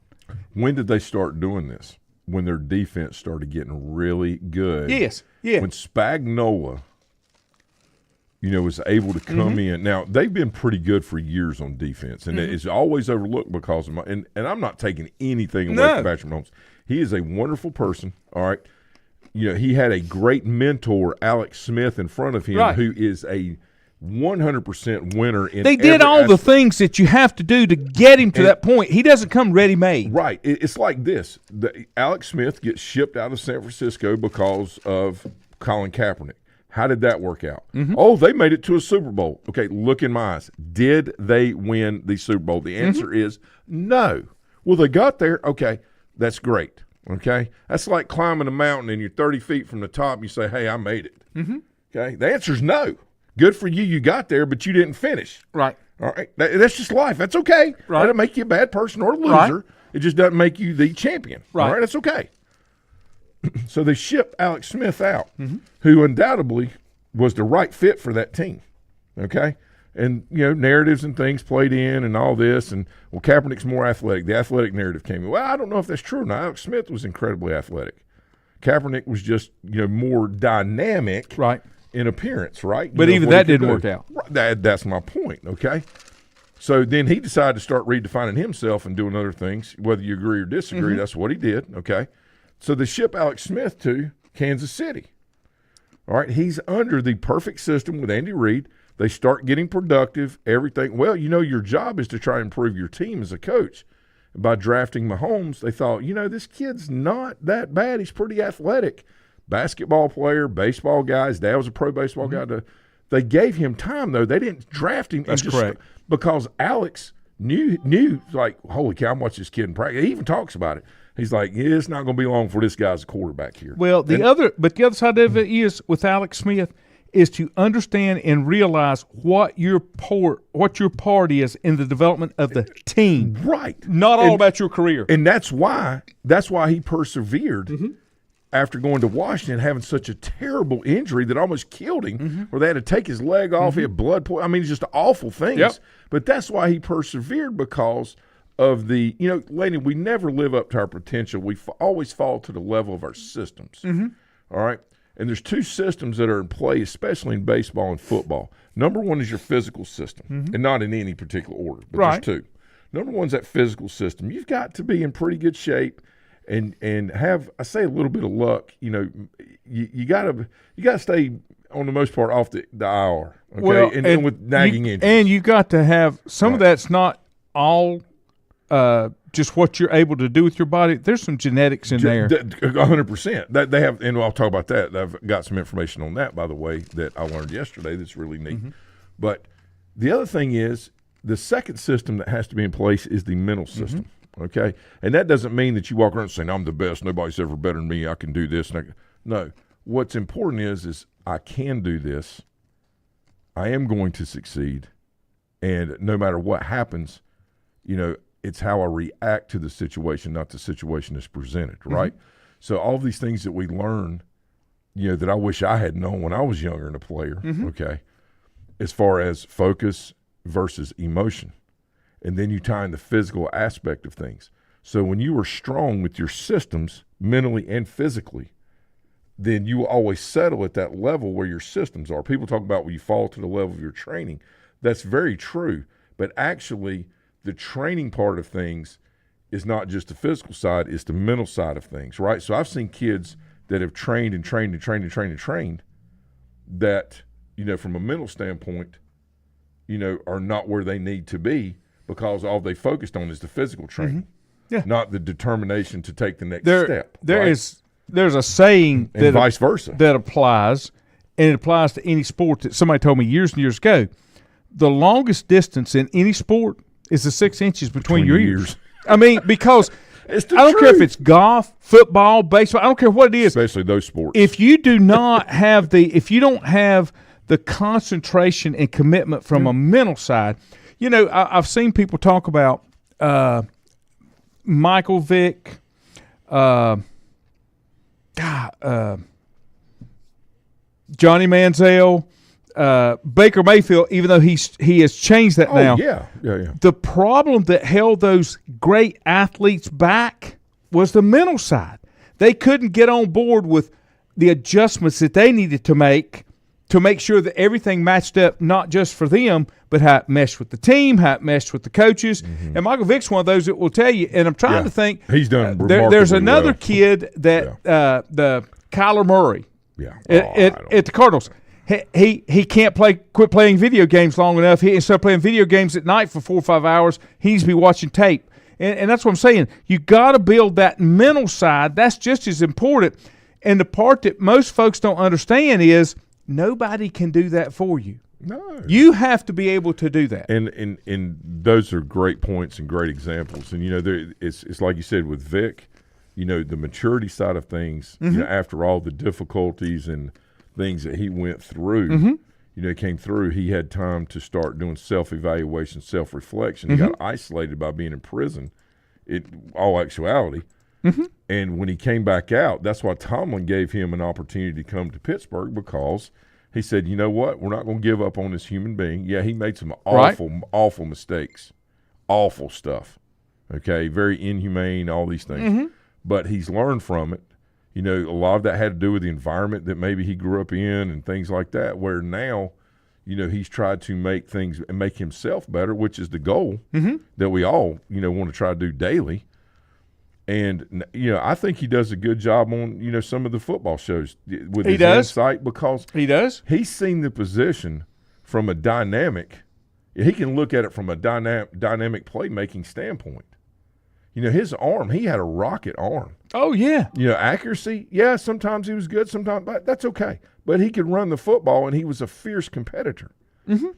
When did they start doing this? When their defense started getting really good. Yes. Yeah. When Spagnuolo, was able to come in. Now, they've been pretty good for years on defense, and it's always overlooked because of and I'm not taking anything away from Patrick Mahomes. He is a wonderful person, all right? He had a great mentor, Alex Smith, in front of him, who is a 100% winner in They did all the things that you have to do to get him to that point. He doesn't come ready-made. Right. It's like this. Alex Smith gets shipped out of San Francisco because of Colin Kaepernick. How did that work out? Oh, they made it to a Super Bowl. Okay, look in my eyes. Did they win the Super Bowl? The answer is no. Well, they got there. Okay, that's great. Okay? That's like climbing a mountain and you're 30 feet from the top and you say, hey, I made it. Okay, the answer is no. Good for you. You got there, but you didn't finish. Right. All right. That's just life. That's okay. Right. That doesn't make you a bad person or a loser. Right. It just doesn't make you the champion. Right. All right. That's okay. So they ship Alex Smith out, who undoubtedly was the right fit for that team. Okay. And, narratives and things played in and all this. And, well, Kaepernick's more athletic. The athletic narrative came in. Well, I don't know if that's true or not. Alex Smith was incredibly athletic. Kaepernick was just, more dynamic in appearance, right? But even that didn't work out. That's my point, okay? So then he decided to start redefining himself and doing other things. Whether you agree or disagree, that's what he did, okay? So they ship Alex Smith to Kansas City. All right, he's under the perfect system with Andy Reid. They start getting productive, everything. Well, your job is to try and improve your team as a coach. By drafting Mahomes, they thought, this kid's not that bad. He's pretty athletic. Basketball player, baseball guy. His dad was a pro baseball guy. They gave him time, though. They didn't draft him. That's correct. Because Alex knew, like, holy cow, I'm watching this kid in practice. He even talks about it. He's like, it's not going to be long before this guy's a quarterback here. Well, the other side of it is with Alex Smith is to understand and realize what your part is in the development of the team. Right. Not all about your career. And that's why he persevered after going to Washington, having such a terrible injury that almost killed him, where they had to take his leg off. He had blood poisoning. I mean, just awful things. Yep. But that's why he persevered, because of the, Laney, we never live up to our potential. We always fall to the level of our systems. All right? And there's two systems that are in play, especially in baseball and football. Number one is your physical system, and not in any particular order, but there's two. Number one's that physical system. You've got to be in pretty good shape and have, I say, a little bit of luck. You gotta stay, on the most part, off the IR. Okay, well, and with nagging injuries. And you got to have some of that's not all just what you're able to do with your body. There's some genetics in there. 100%. That they have, and I'll talk about that. I've got some information on that, by the way, that I learned yesterday that's really neat. But the other thing is, the second system that has to be in place is the mental system, okay? And that doesn't mean that you walk around saying, I'm the best, nobody's ever better than me, I can do this. No. What's important is I can do this, I am going to succeed, and no matter what happens, it's how I react to the situation, not the situation that's presented, right? So all these things that we learn, that I wish I had known when I was younger and a player, okay, as far as focus versus emotion. And then you tie in the physical aspect of things. So when you are strong with your systems, mentally and physically, then you will always settle at that level where your systems are. People talk about when you fall to the level of your training. That's very true. But actually, the training part of things is not just the physical side, it's the mental side of things, right? So I've seen kids that have trained and trained and trained and trained and trained that, from a mental standpoint, are not where they need to be because all they focused on is the physical training, not the determination to take the next step. There's a saying and vice versa that applies, and it applies to any sport that somebody told me years and years ago. The longest distance in any sport is the 6 inches between your ears. I mean, because I don't care if it's golf, football, baseball, I don't care what it is. Especially those sports. If you do not have if you don't have the concentration and commitment from a mental side, I've seen people talk about Michael Vick, Johnny Manziel, Baker Mayfield, even though he has changed that now. Yeah. The problem that held those great athletes back was the mental side. They couldn't get on board with the adjustments that they needed to make sure that everything matched up, not just for them, but how it meshed with the team, how it meshed with the coaches. And Michael Vick's one of those that will tell you, and I'm trying to think. He's done there's another kid that the Kyler Murray at the Cardinals. He can't quit playing video games long enough. Instead of playing video games at night for 4 or 5 hours, he needs to be watching tape. And that's what I'm saying. You got to build that mental side. That's just as important. And the part that most folks don't understand is nobody can do that for you. No. You have to be able to do that. And those are great points and great examples. And, it's like you said with Vic, the maturity side of things, after all the difficulties and things that he went through, Mm-hmm. he came through, he had time to start doing self-evaluation, self-reflection. He got isolated by being in prison, in all actuality. Mm-hmm. And when he came back out, that's why Tomlin gave him an opportunity to come to Pittsburgh, because he said, you know what, we're not going to give up on this human being. Yeah, he made some awful mistakes, awful stuff, okay, very inhumane, all these things. Mm-hmm. But he's learned from it. A lot of that had to do with the environment that maybe he grew up in and things like that, where now, he's tried to make things and make himself better, which is the goal that we all, want to try to do daily. And, I think he does a good job on, some of the football shows with his insight, because he does. He's seen the position from a dynamic. He can look at it from a dynamic playmaking standpoint. His arm, he had a rocket arm. Oh, yeah. Accuracy, yeah, sometimes he was good, sometimes, but that's okay. But he could run the football, and he was a fierce competitor. Mm-hmm.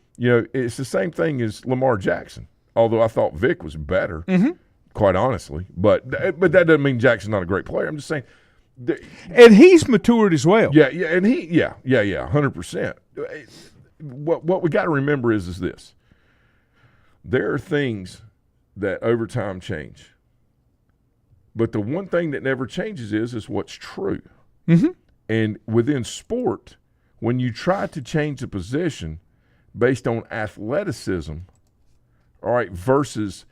It's the same thing as Lamar Jackson, although I thought Vic was better. Mm-hmm. Quite honestly, but that doesn't mean Jackson's not a great player. I'm just saying, and he's matured as well. Yeah, and 100%. What we got to remember is this: there are things that over time change, but the one thing that never changes is what's true. Mm-hmm. And within sport, when you try to change the position based on athleticism, all right, versus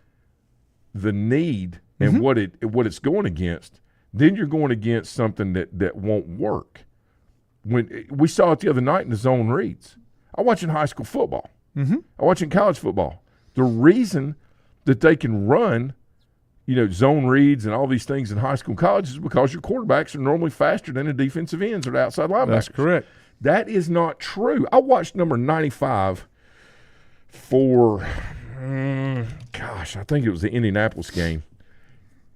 the need and what it's going against, then you're going against something that won't work. When we saw it the other night in the zone reads, I watch in high school football. I watch in college football. The reason that they can run, zone reads and all these things in high school and college is because your quarterbacks are normally faster than the defensive ends or the outside linebackers. That's correct. That is not true. I watched number 95 for I think it was the Indianapolis game.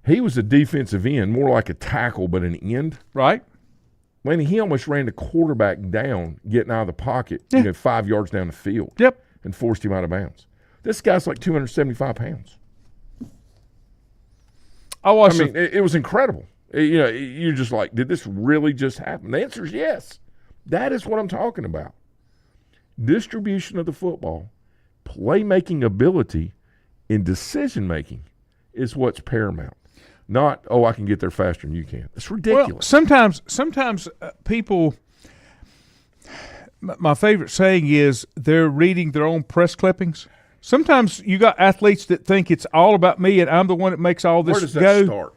He was a defensive end, more like a tackle, but an end. Right. Lanny, he almost ran the quarterback down, getting out of the pocket, 5 yards down the field. Yep. And forced him out of bounds. This guy's like 275 pounds. It was incredible. You're just like, did this really just happen? The answer is yes. That is what I'm talking about. Distribution of the football, playmaking ability, and decision-making is what's paramount. Not, I can get there faster than you can. It's ridiculous. Well, sometimes people – my favorite saying is they're reading their own press clippings. Sometimes you got athletes that think it's all about me and I'm the one that makes all this go. Where does that start?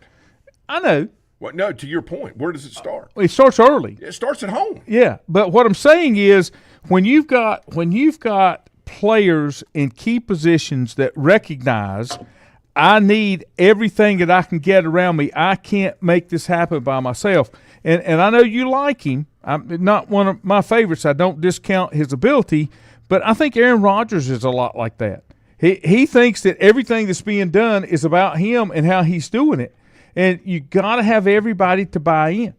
I know. Well, no, to your point, where does it start? It starts early. It starts at home. Yeah, but what I'm saying is when you've got players in key positions that recognize I need everything that I can get around me. I can't make this happen by myself. And I know you like him. I'm not one of my favorites. I don't discount his ability, but I think Aaron Rodgers is a lot like that. He thinks that everything that's being done is about him and how he's doing it. And you got to have everybody to buy in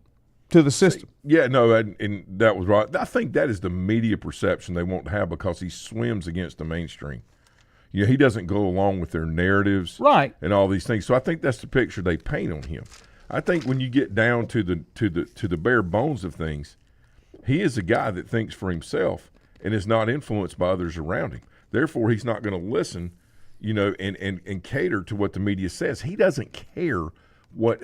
to the system. Yeah, no, and that was right. I think that is the media perception they won't have because he swims against the mainstream. He doesn't go along with their narratives, right, and all these things. So I think that's the picture they paint on him. I think when you get down to the bare bones of things, he is a guy that thinks for himself and is not influenced by others around him. Therefore, he's not going to listen, and cater to what the media says. He doesn't care what.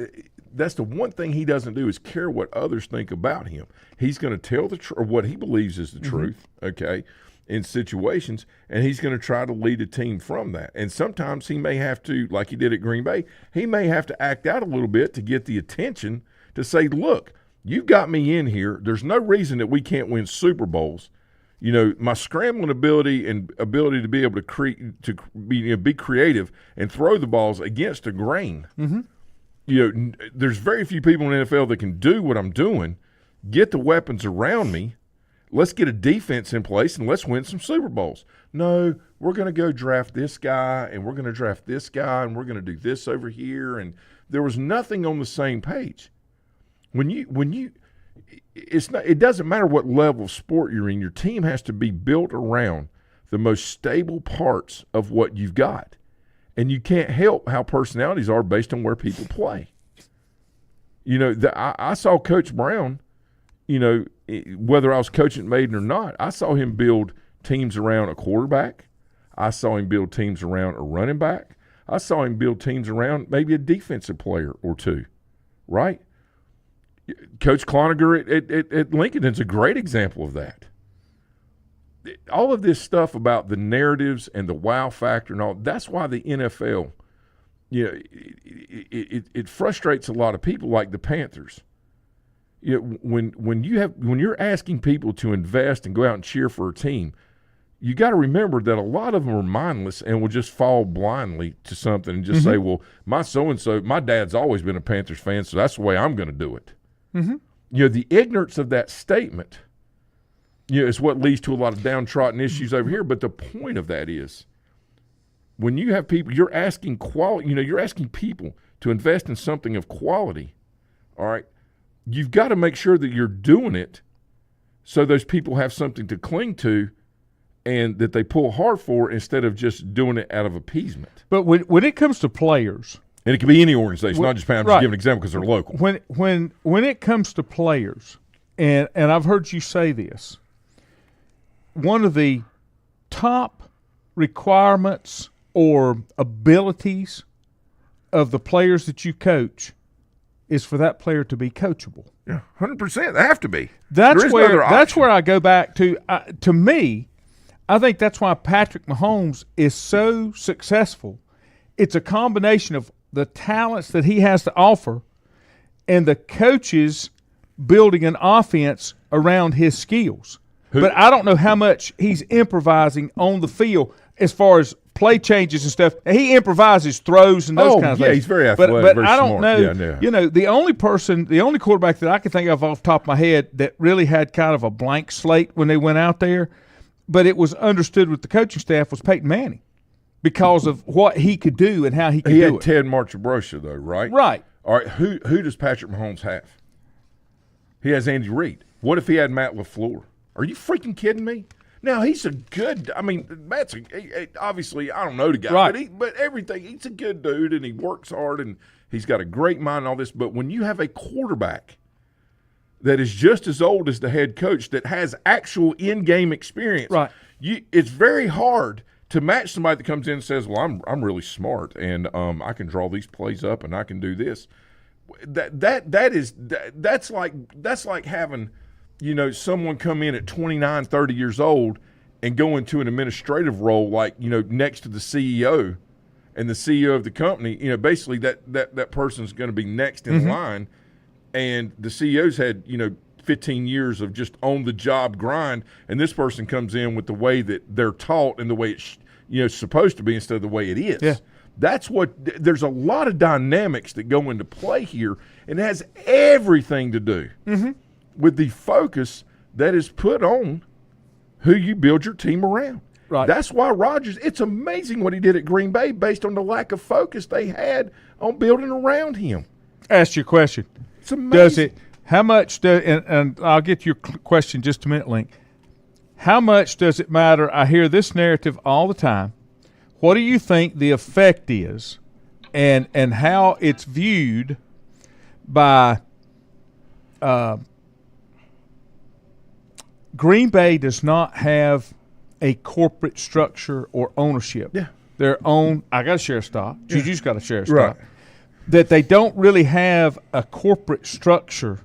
That's the one thing he doesn't do is care what others think about him. He's going to tell the truth, or what he believes is the truth, okay, in situations, and he's going to try to lead a team from that. And sometimes he may have to, like he did at Green Bay, he may have to act out a little bit to get the attention to say, look, you've got me in here. There's no reason that we can't win Super Bowls. My scrambling ability and ability to be able to be creative and throw the balls against the grain. Mm-hmm. There's very few people in the NFL that can do what I'm doing, get the weapons around me. Let's get a defense in place and let's win some Super Bowls. No, we're going to go draft this guy and we're going to draft this guy and we're going to do this over here. And there was nothing on the same page. It doesn't matter what level of sport you're in. Your team has to be built around the most stable parts of what you've got. And you can't help how personalities are based on where people play. I saw Coach Brown, whether I was coaching at Maiden or not, I saw him build teams around a quarterback. I saw him build teams around a running back. I saw him build teams around maybe a defensive player or two, right? Coach Cloninger at Lincoln is a great example of that. All of this stuff about the narratives and the wow factor and all, that's why the NFL, it frustrates a lot of people like the Panthers. When you're asking people to invest and go out and cheer for a team, you got to remember that a lot of them are mindless and will just fall blindly to something and just say, well, my so-and-so, my dad's always been a Panthers fan, so that's the way I'm going to do it. The ignorance of that statement, is what leads to a lot of downtrodden issues over here. But the point of that is, when you have people, you're asking you're asking people to invest in something of quality, all right? You've got to make sure that you're doing it so those people have something to cling to and that they pull hard for instead of just doing it out of appeasement. But when it comes to players, and it can be any organization, not just I'm just giving an example because they're local. When it comes to players, and I've heard you say this, one of the top requirements or abilities of the players that you coach is for that player to be coachable. Yeah, 100%. They have to be. That's where I go back to. To me, I think that's why Patrick Mahomes is so successful. It's a combination of the talents that he has to offer and the coaches building an offense around his skills. But I don't know how much he's improvising on the field as far as play changes and stuff. He improvises throws and those kind of things. Yeah, he's very athletic, but very I don't smart. know. The only quarterback that I can think of off the top of my head that really had kind of a blank slate when they went out there, but it was understood with the coaching staff, was Peyton Manning because of what he could do and how he could do it. He had Ted Marchibrosia, though, right? Right. All right, who does Patrick Mahomes have? He has Andy Reid. What if he had Matt LaFleur? Are you freaking kidding me? Now, he's a good – I mean, Matt's obviously, I don't know the guy, right. but everything – he's a good dude, and he works hard, and he's got a great mind and all this. But when you have a quarterback that is just as old as the head coach that has actual in-game experience, right. It's very hard to match somebody that comes in and says, well, I'm really smart, and I can draw these plays up, and I can do this. That's like having – someone come in at 29, 30 years old and go into an administrative role like, next to the CEO and the CEO of the company, basically that person's going to be next in line. And the CEO's had, 15 years of just on-the-job grind, and this person comes in with the way that they're taught and the way it's, supposed to be instead of the way it is. Yeah. That's there's a lot of dynamics that go into play here, and it has everything to do with the focus that is put on who you build your team around. Right. That's why Rodgers, it's amazing what he did at Green Bay based on the lack of focus they had on building around him. Ask your question. It's amazing. Does it, how much, and I'll get to your question in just a minute, Link. How much does it matter? I hear this narrative all the time. What do you think the effect is and how it's viewed by Green Bay does not have a corporate structure or ownership. Yeah. Their own, I got to share a stock. Yeah. Juju's got to share a stock. Right. That they don't really have a corporate structure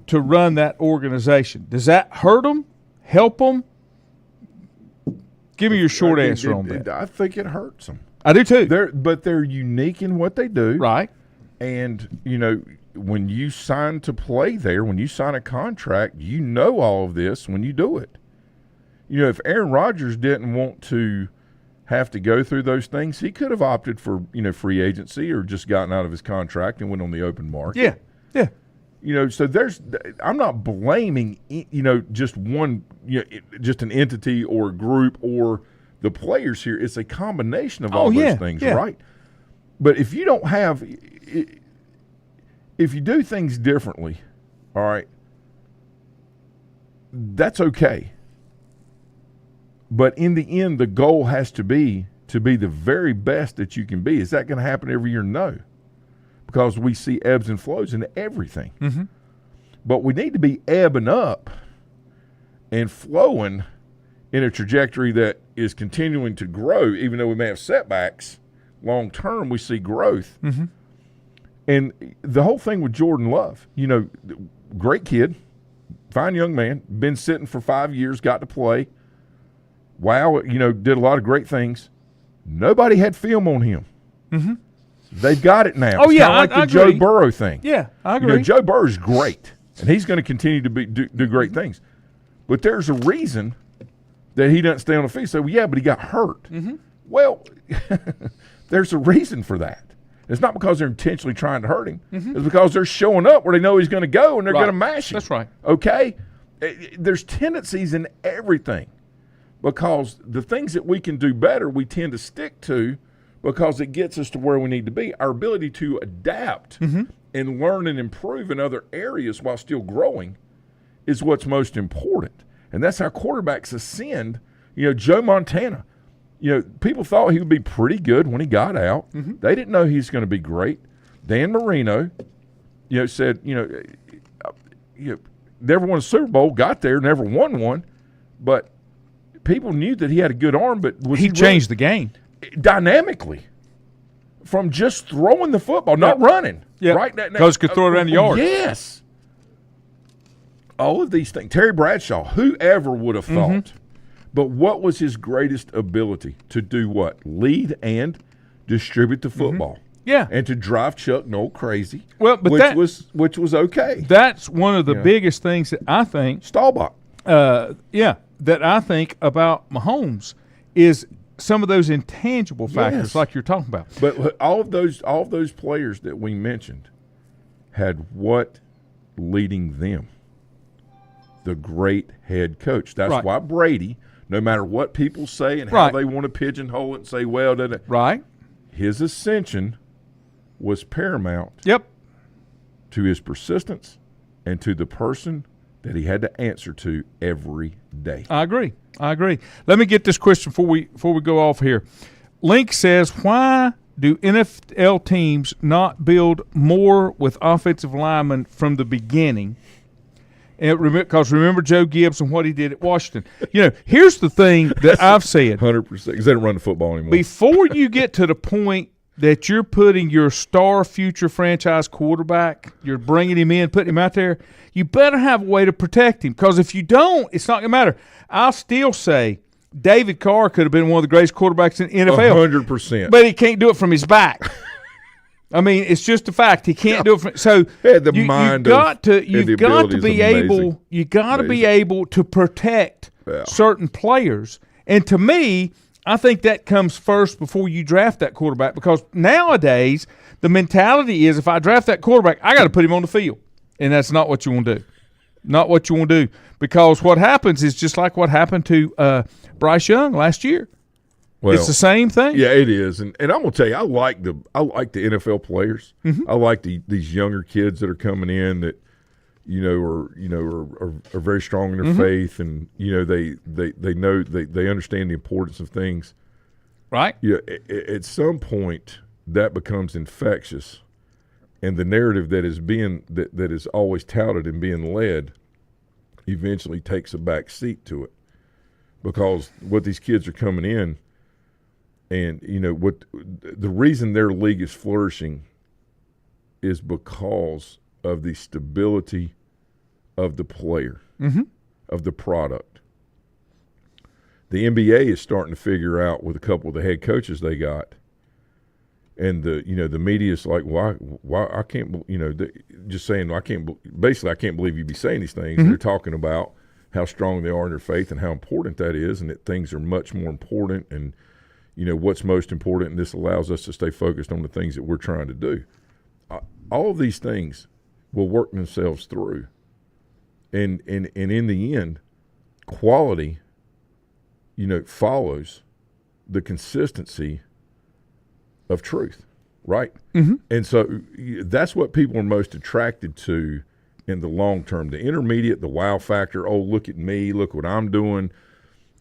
to run that organization. Does that hurt them? Help them? Give me your short answer on that. I think it hurts them. I do too. They're unique in what they do. Right. And, when you sign to play there, when you sign a contract, you know all of this when you do it. If Aaron Rodgers didn't want to have to go through those things, he could have opted for, free agency or just gotten out of his contract and went on the open market. Yeah. Yeah. So I'm not blaming, just one, just an entity or a group or the players here. It's a combination of all those things, right? But if you don't have – if you do things differently, all right, that's okay. But in the end, the goal has to be the very best that you can be. Is that going to happen every year? No. Because we see ebbs and flows in everything. But we need to be ebbing up and flowing in a trajectory that is continuing to grow, even though we may have setbacks. Long term, we see growth. Mm-hmm. And the whole thing with Jordan Love, great kid, fine young man, been sitting for 5 years, got to play. Wow, did a lot of great things. Nobody had film on him. Mm-hmm. They've got it now. Oh, it's yeah, kind of like the agree. Joe Burrow thing. Yeah, I agree. Joe Burrow's great, and he's going to continue to do great things. But there's a reason that he doesn't stay on the field. So, yeah, but he got hurt. Mm-hmm. Well, there's a reason for that. It's not because they're intentionally trying to hurt him. Mm-hmm. It's because they're showing up where they know he's going to go, and they're going to mash him. That's right. Okay? There's tendencies in everything because the things that we can do better, we tend to stick to because it gets us to where we need to be. Our ability to adapt and learn and improve in other areas while still growing is what's most important. And that's how quarterbacks ascend. Joe Montana, people thought he would be pretty good when he got out. Mm-hmm. They didn't know he was going to be great. Dan Marino, said, never won a Super Bowl, got there, never won one. But people knew that he had a good arm, but was he changed the game dynamically from just throwing the football, not running. Yeah, right? Because could throw it around the yard. Yes. All of these things. Terry Bradshaw, whoever would have thought. Mm-hmm. But what was his greatest ability? To do what? Lead and distribute the football. Mm-hmm. Yeah. And to drive Chuck Noll crazy. Well, but which was okay. That's one of the biggest things that I think Staubach. That I think about Mahomes is some of those intangible factors like you're talking about. But all of those players that we mentioned had what leading them? The great head coach. That's why Brady, no matter what people say and how they want to pigeonhole it and say, well, his ascension was paramount to his persistence and to the person that he had to answer to every day. I agree. Let me get this question before we go off here. Link says, why do NFL teams not build more with offensive linemen from the beginning? Because remember Joe Gibbs and what he did at Washington. Here's the thing that I've said. 100%. Because they don't run the football anymore. Before you get to the point that you're putting your star future franchise quarterback, you're bringing him in, putting him out there, you better have a way to protect him. Because if you don't, it's not going to matter. I'll still say David Carr could have been one of the greatest quarterbacks in the NFL. 100%. But he can't do it from his back. I mean, it's just a fact. He can't do it. So you've got to be able to protect certain players. And to me, I think that comes first before you draft that quarterback, because nowadays the mentality is if I draft that quarterback, I got to put him on the field, and that's not what you want to do. Not what you want to do, because what happens is just like what happened to Bryce Young last year. Well, it's the same thing. Yeah, it is, and I'm gonna tell you, I like the NFL players. Mm-hmm. I like these younger kids that are coming in that are very strong in their faith, and they know they understand the importance of things. Right. Yeah. At some point, that becomes infectious, and the narrative that is always touted and being led eventually takes a back seat to it, because what these kids are coming in. And, what the reason their league is flourishing is because of the stability of the player, of the product. The NBA is starting to figure out with a couple of the head coaches they got, and the media is like, why I can't, just saying, I can't believe you'd be saying these things. They're talking about how strong they are in their faith and how important that is, and that things are much more important, and what's most important, and this allows us to stay focused on the things that we're trying to do. All of these things will work themselves through. And in the end, quality, follows the consistency of truth, right? Mm-hmm. And so that's what people are most attracted to in the long term. The intermediate, the wow factor, oh, look at me, look what I'm doing.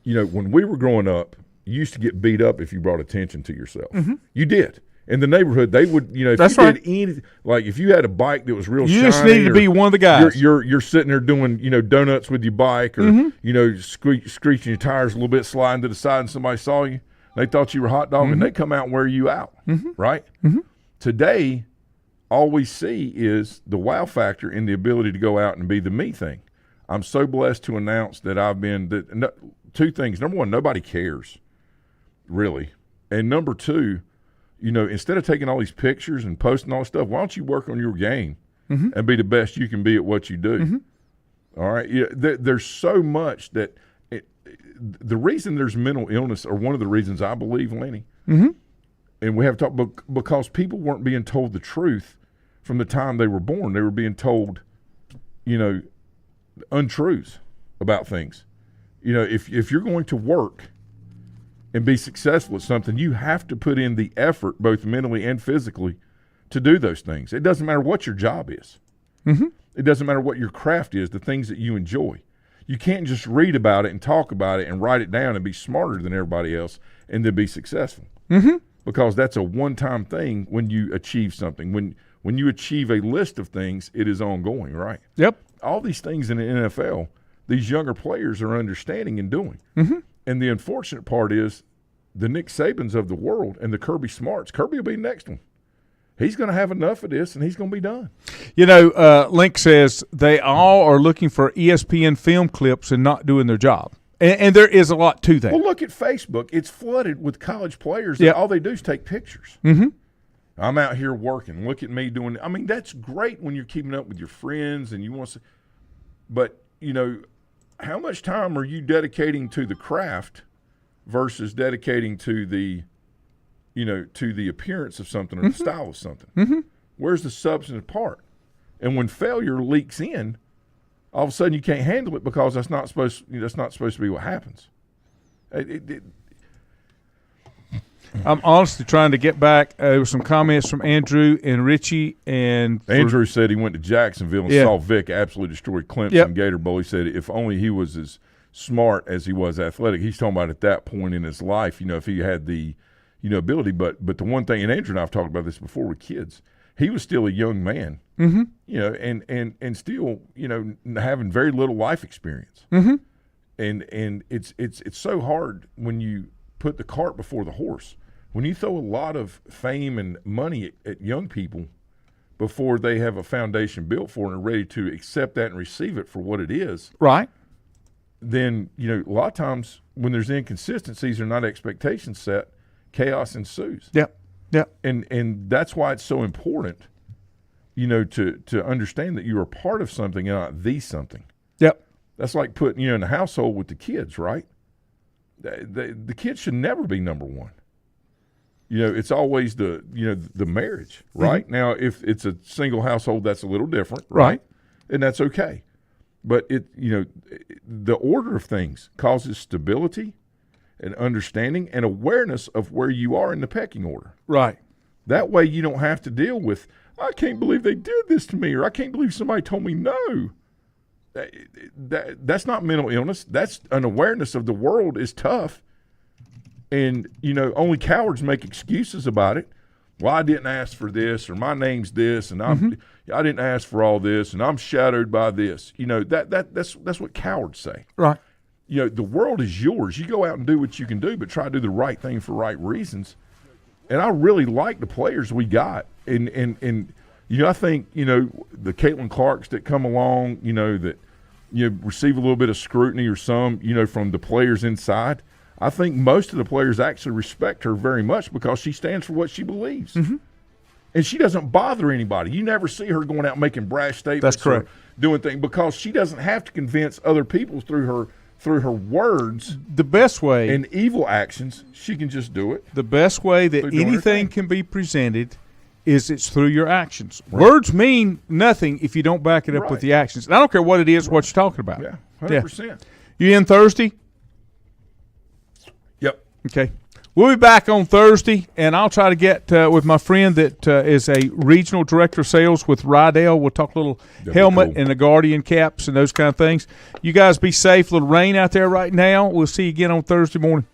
When we were growing up, you used to get beat up if you brought attention to yourself. Mm-hmm. You did. in the neighborhood, they would, if That's you right. did any, like if you had a bike that was real You shiny, just needed to or be one of the guys. You're sitting there doing, donuts with your bike, or Mm-hmm. screeching your tires a little bit, sliding to the side, and somebody saw you. They thought you were hot dog, Mm-hmm. and they come out and wear you out, right? Mm-hmm. Today, all we see is the wow factor in the ability to go out and be the me thing. I'm so blessed to announce that I've been two things. Number one, nobody cares, really, and number two, instead of taking all these pictures and posting all this stuff, why don't you work on your game and be the best you can be at what you do? All right. Yeah, there's so much that the reason there's mental illness, or one of the reasons I believe, Lenny, and we have talked because people weren't being told the truth from the time they were born. They were being told, untruths about things. If you're going to work and be successful at something, you have to put in the effort, both mentally and physically, to do those things. It doesn't matter what your job is. It doesn't matter what your craft is, the things that you enjoy. You can't just read about it and talk about it and write it down and be smarter than everybody else and then be successful. Because that's a one-time thing when you achieve something. When you achieve a list of things, it is ongoing, right? Yep. All these things in the NFL, these younger players are understanding and doing. And the unfortunate part is the Nick Sabans of the world and the Kirby Smarts. Kirby will be the next one. He's going to have enough of this, and he's going to be done. Link says they all are looking for ESPN film clips and not doing their job. And there is a lot to that. Well, look at Facebook. It's flooded with college players that all they do is take pictures. I'm out here working. Look at me doing – I mean, that's great when you're keeping up with your friends and you want to – but, how much time are you dedicating to the craft versus dedicating to the to the appearance of something or the style of something? Where's the substantive part? And when failure leaks in, all of a sudden you can't handle it because that's not supposed to be what happens. I'm honestly trying to get back. There were some comments from Andrew and Richie. And Andrew said he went to Jacksonville and saw Vic absolutely destroy Clemson Gator Bowl. He said if only he was as smart as he was athletic. He's talking about at that point in his life, if he had the ability. But the one thing, and Andrew and I have talked about this before with kids, he was still a young man, and still, having very little life experience. And it's so hard when you put the cart before the horse. When you throw a lot of fame and money at young people before they have a foundation built for and are ready to accept that and receive it for what it is, right? Then, a lot of times when there's inconsistencies or not expectations set, chaos ensues. Yep. And that's why it's so important, to understand that you are part of something and not the something. Yep. That's like putting in a household with the kids, right? The kids should never be number one. It's always the marriage, right? Now, if it's a single household, that's a little different, right? And that's okay. But the order of things causes stability and understanding and awareness of where you are in the pecking order. Right. That way you don't have to deal with, I can't believe they did this to me, or I can't believe somebody told me no. That's not mental illness. That's an awareness of the world is tough. And, only cowards make excuses about it. Well, I didn't ask for this, or my name's this, and I didn't ask for all this, and I'm shadowed by this. That's what cowards say. Right. The world is yours. You go out and do what you can do, but try to do the right thing for right reasons. And I really like the players we got. And I think, the Caitlin Clarks that come along, that receive a little bit of scrutiny or some, from the players inside. I think most of the players actually respect her very much because she stands for what she believes. And she doesn't bother anybody. You never see her going out making brash statements. That's correct. Or doing things because she doesn't have to convince other people through her words. The best way and evil actions, she can just do it. The best way that anything can be presented is it's through your actions. Right. Words mean nothing if you don't back it up with the actions. And I don't care what it is, what you're talking about. Yeah, 100%. You in Thursday? Yep. Okay. We'll be back on Thursday, and I'll try to get with my friend that is a regional director of sales with Rydell. We'll talk a little helmet and the Guardian caps and those kind of things. You guys be safe. A little rain out there right now. We'll see you again on Thursday morning.